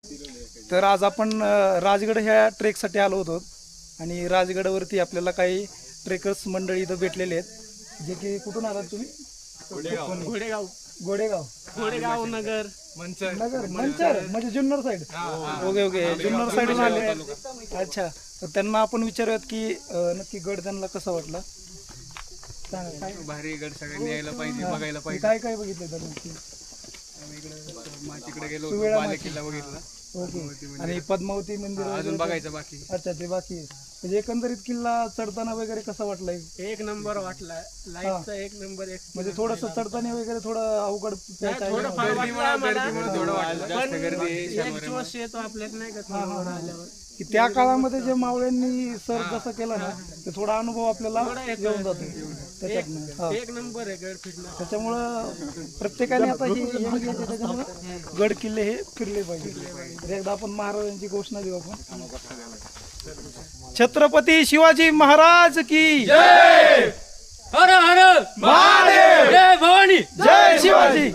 तर आज आपण राजगड ह्या ट्रेकसाठी आलो होतो आणि राजगडावरती आपल्याला काही ट्रेकर्स मंडळी इथं भेटलेले आहेत, जे की कुठून आलात तुम्ही? घोडेगाव गोडेगाव, घोडेगाव नगर नगर मंचर म्हणजे Junnar side. Okay okay, Junnar साईडून आले. अच्छा, तर त्यांना आपण विचारूयात की नक्की गड त्यांना कसा वाटला. सांगा काय भारी गड सगळ्यांनी यायला पाहिजे, बघायला पाहिजे. काय काय बघितलं तर नक्की? तिकडे गेलो सुवेळा बाले माची. किल्ला बघितला. ओके, आणि पद्मावती मंदिर अजून वगैरे? बघायचं बाकी. अच्छा, ते बाकी आहे. म्हणजे एकंदरीत किल्ला चढताना वगैरे कसा वाटलाय? एक नंबर वाटला, लाईटचा एक नंबर. एक म्हणजे थोडस चढताना वगैरे थोडं अवघड थोडं फार वाटलं आम्हाला, थोडं वाटलं, जास्त पण गर्दी आहे. एक जोश येतो आपल्यात नाही का थोडं आल्यावर. की त्या काळामध्ये जे मावळ्यांनी सर जसं केलं ना, ते थोडा अनुभव आपल्याला येऊन जातो त्याच्यातनं. एक नंबर आहे गड फिरणं. त्याच्यामुळं प्रत्येकाने आता हे young आहे, त्याच्यामुळं गड किल्ले हे फिरले पाहिजे. तर एकदा आपण महाराजांची घोषणा देऊ आपण. छत्रपती शिवाजी महाराज की हर हर महादेव, जय भवानी, जय शिवाजी.